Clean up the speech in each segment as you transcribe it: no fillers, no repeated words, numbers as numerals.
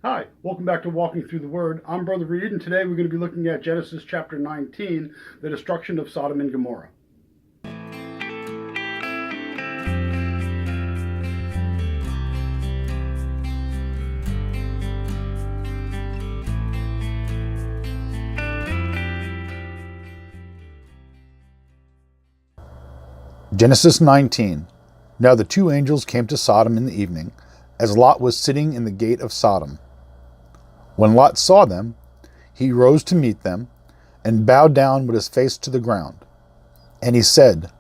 Hi, welcome back to Walking Through the Word. I'm Brother Reed, and today we're going to be looking at Genesis chapter 19, the destruction of Sodom and Gomorrah. Genesis 19. Now the two angels came to Sodom in the evening, as Lot was sitting in the gate of Sodom. When Lot saw them, he rose to meet them, and bowed down with his face to the ground. And he said,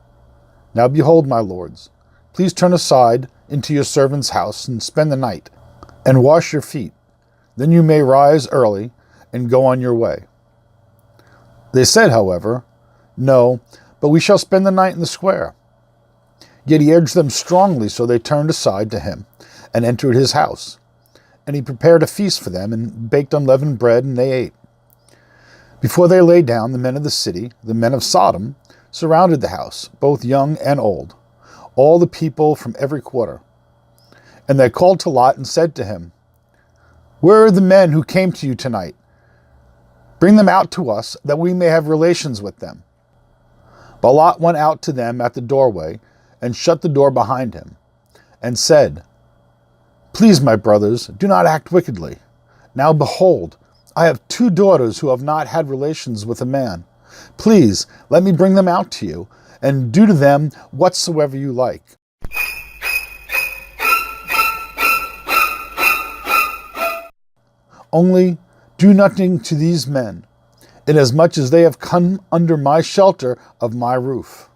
Now behold, my lords, please turn aside into your servant's house, and spend the night, and wash your feet. Then you may rise early, and go on your way. They said, however, No, but we shall spend the night in the square. Yet he urged them strongly, so they turned aside to him, and entered his house. And he prepared a feast for them, and baked unleavened bread, and they ate. Before they lay down, the men of the city, the men of Sodom, surrounded the house, both young and old, all the people from every quarter. And they called to Lot and said to him, Where are the men who came to you tonight? Bring them out to us, that we may have relations with them. But Lot went out to them at the doorway, and shut the door behind him, and said, Please, my brothers, do not act wickedly. Now behold, I have two daughters who have not had relations with a man. Please, let me bring them out to you, and do to them whatsoever you like. Only do nothing to these men, inasmuch as they have come under my shelter of my roof.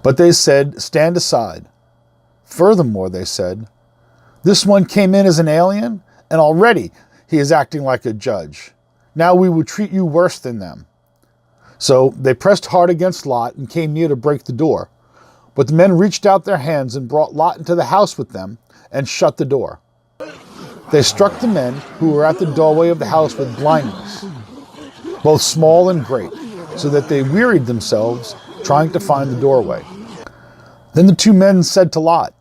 But they said, Stand aside. Furthermore, they said, This one came in as an alien, and already he is acting like a judge. Now we will treat you worse than them. So they pressed hard against Lot and came near to break the door. But the men reached out their hands and brought Lot into the house with them and shut the door. They struck the men who were at the doorway of the house with blindness, both small and great, so that they wearied themselves trying to find the doorway. Then the two men said to Lot,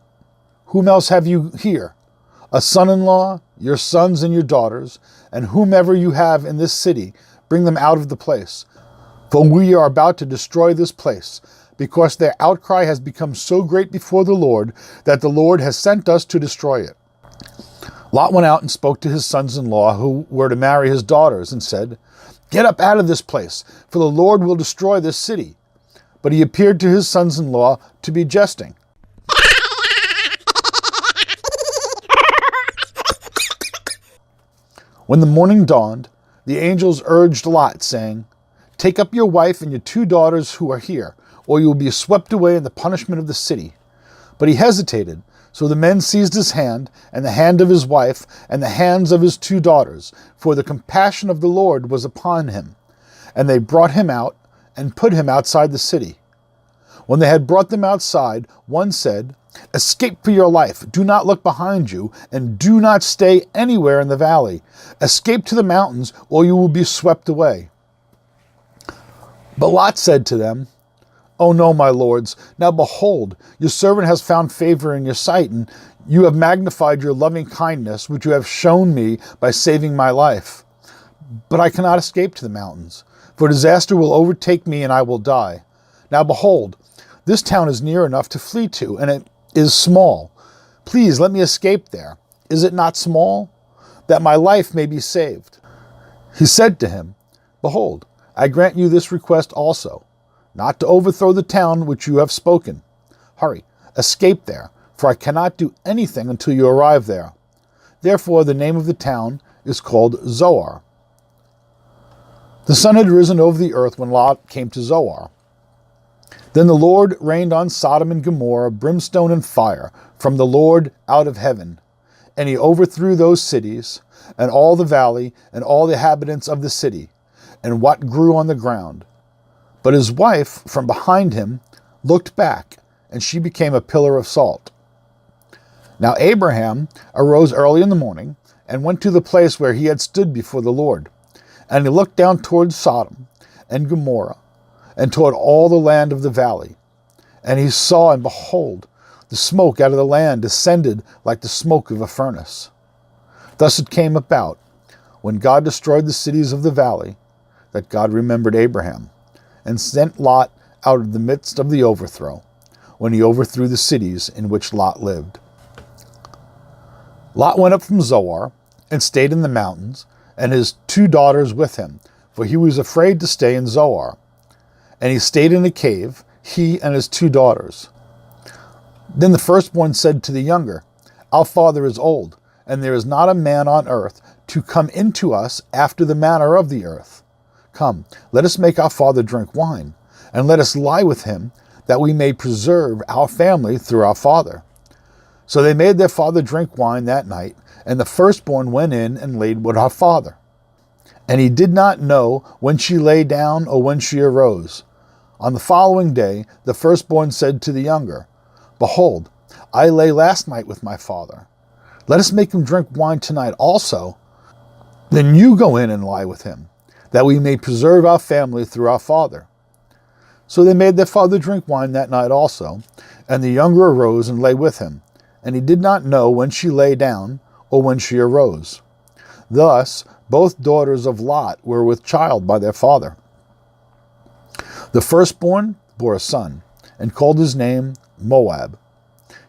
Whom else have you here? A son-in-law, your sons and your daughters, and whomever you have in this city, bring them out of the place. For we are about to destroy this place, because their outcry has become so great before the Lord, that the Lord has sent us to destroy it. Lot went out and spoke to his sons-in-law who were to marry his daughters, and said, Get up out of this place, for the Lord will destroy this city. But he appeared to his sons-in-law to be jesting. When the morning dawned, the angels urged Lot, saying, Take up your wife and your two daughters who are here, or you will be swept away in the punishment of the city. But he hesitated, so the men seized his hand, and the hand of his wife, and the hands of his two daughters, for the compassion of the Lord was upon him. And they brought him out, and put him outside the city. When they had brought them outside, one said, Escape for your life, do not look behind you, and do not stay anywhere in the valley. Escape to the mountains, or you will be swept away. But Lot said to them, Oh no, my lords, now behold, your servant has found favor in your sight, and you have magnified your loving kindness, which you have shown me by saving my life. But I cannot escape to the mountains, for disaster will overtake me and I will die. Now behold, this town is near enough to flee to, and it is small. Please let me escape there. Is it not small? That my life may be saved. He said to him, Behold, I grant you this request also, not to overthrow the town which you have spoken. Hurry, escape there, for I cannot do anything until you arrive there. Therefore the name of the town is called Zoar. The sun had risen over the earth when Lot came to Zoar. Then the Lord rained on Sodom and Gomorrah brimstone and fire from the Lord out of heaven. And he overthrew those cities, and all the valley, and all the inhabitants of the city, and what grew on the ground. But his wife from behind him looked back, and she became a pillar of salt. Now Abraham arose early in the morning, and went to the place where he had stood before the Lord. And he looked down toward Sodom and Gomorrah, and toward all the land of the valley. And he saw, and behold, The smoke out of the land descended like the smoke of a furnace. Thus it came about, when God destroyed the cities of the valley, that God remembered Abraham, and sent Lot out of the midst of the overthrow, when he overthrew the cities in which Lot lived. Lot went up from Zoar, and stayed in the mountains, and his 2 daughters with him, for he was afraid to stay in Zoar. And he stayed in a cave, he and his 2 daughters. Then the firstborn said to the younger, Our father is old, and there is not a man on earth to come into us after the manner of the earth. Come, let us make our father drink wine, and let us lie with him, that we may preserve our family through our father. So they made their father drink wine that night, and the firstborn went in and laid with her father. And he did not know when she lay down or when she arose. On the following day, the firstborn said to the younger, Behold, I lay last night with my father. Let us make him drink wine tonight also. Then you go in and lie with him, that we may preserve our family through our father. So they made their father drink wine that night also, and the younger arose and lay with him. And he did not know when she lay down or when she arose. Thus both daughters of Lot were with child by their father. The firstborn bore a son, and called his name Moab.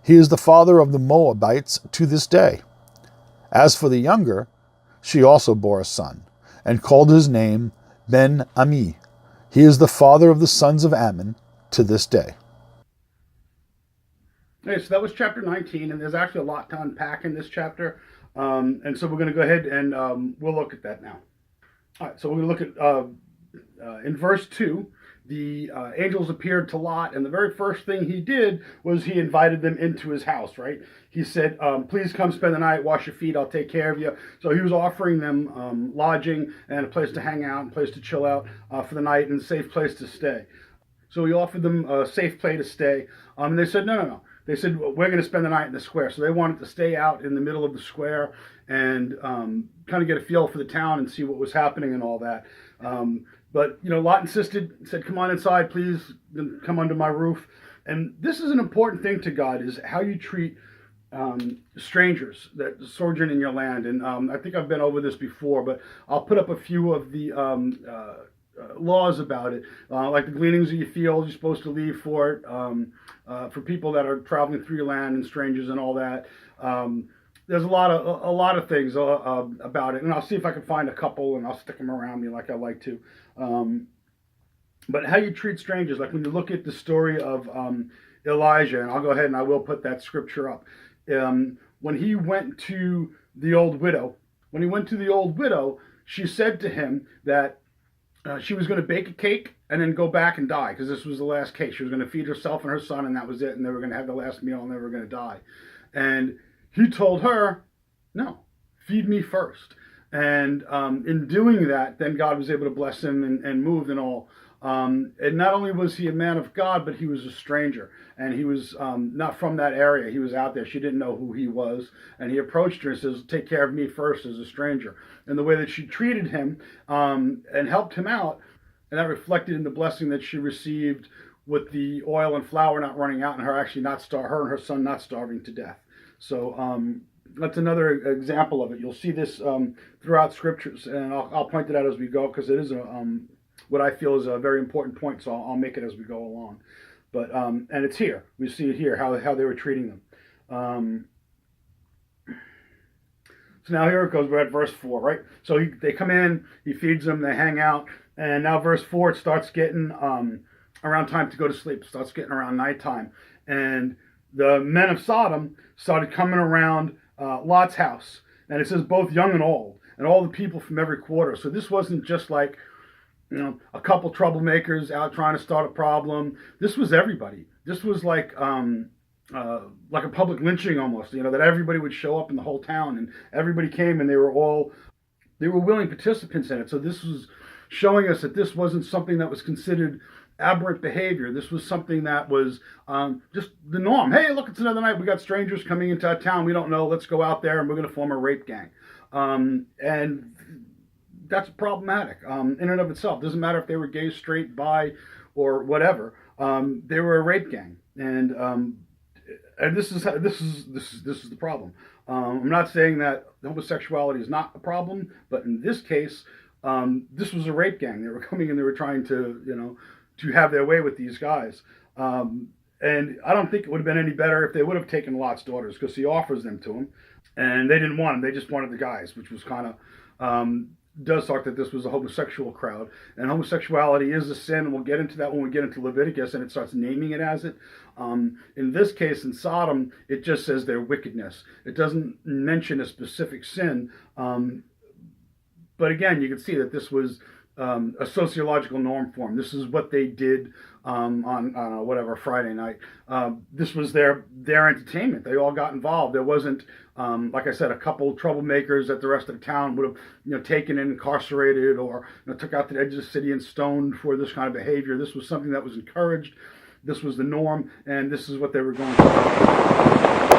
He is the father of the Moabites to this day. As for the younger, she also bore a son, and called his name Ben-Ami. He is the father of the sons of Ammon to this day. Okay, so that was chapter 19, and there's actually a lot to unpack in this chapter. And so we're going to go ahead and we'll look at that now. All right, so we're going to look at in verse 2, the angels appeared to Lot, and the very first thing he did was he invited them into his house, right? He said, please come spend the night, wash your feet, I'll take care of you. So he was offering them lodging and a place to hang out, a place to chill out for the night, and a safe place to stay. So he offered them a safe place to stay, and they said, no. They said, well, we're going to spend the night in the square. So they wanted to stay out in the middle of the square and kind of get a feel for the town and see what was happening and all that. But, Lot insisted, said, come on inside, please come under my roof. And this is an important thing to God, is how you treat strangers that sojourn in your land. And I think I've been over this before, but I'll put up a few of the laws about it. Like the gleanings of your fields, you're supposed to leave for it, for people that are traveling through your land and strangers and all that. There's a lot of things about it, and I'll see if I can find a couple and I'll stick them around me like I like to. But how you treat strangers, like when you look at the story of Elijah, and I'll go ahead and I will put that scripture up. When he went to the old widow, she said to him that she was going to bake a cake and then go back and die, because this was the last cake. She was going to feed herself and her son, and that was it, and they were going to have the last meal and they were going to die. And he told her, no, feed me first. And in doing that, then God was able to bless him and moved and all. And not only was he a man of God, but he was a stranger. And he was not from that area. He was out there. She didn't know who he was. And he approached her and says, take care of me first as a stranger. And the way that she treated him and helped him out, and that reflected in the blessing that she received with the oil and flour not running out and her actually her and her son not starving to death. So that's another example of it. You'll see this throughout scriptures, and I'll point it out as we go, because it is what I feel is a very important point. So I'll make it as we go along. But and it's here. We see it here how they were treating them. So now here it goes. We're at verse 4, right? So they come in, he feeds them, they hang out, and now verse 4, it starts getting around time to go to sleep. It starts getting around nighttime, and the men of Sodom started coming around Lot's house, and it says both young and old, and all the people from every quarter. So this wasn't just like, a couple troublemakers out trying to start a problem. This was everybody. This was like a public lynching almost, that everybody would show up in the whole town, and everybody came, and they were willing participants in it. So this was showing us that this wasn't something that was considered aberrant behavior. This was something that was just the norm. Hey, look, it's another night. We got strangers coming into our town. We don't know. Let's go out there and we're going to form a rape gang. And that's problematic in and of itself. Doesn't matter if they were gay, straight, bi, or whatever. They were a rape gang. And and this is the problem. I'm not saying that homosexuality is not a problem, but in this case, this was a rape gang. They were coming and they were trying to, to have their way with these guys. And I don't think it would have been any better if they would have taken Lot's daughters, because he offers them to him, and they didn't want them. They just wanted the guys, which was kind of does talk that this was a homosexual crowd, and homosexuality is a sin, and we'll get into that when we get into Leviticus, and it starts naming it as it. In this case, in Sodom, it just says their wickedness. It doesn't mention a specific sin, but again, you can see that this was a sociological norm for them. This is what they did on whatever Friday night. This was their entertainment. They all got involved. There wasn't, like I said, a couple troublemakers that the rest of the town would have taken and incarcerated, or took out to the edge of the city and stoned for this kind of behavior. This was something that was encouraged. This was the norm, and this is what they were going to do.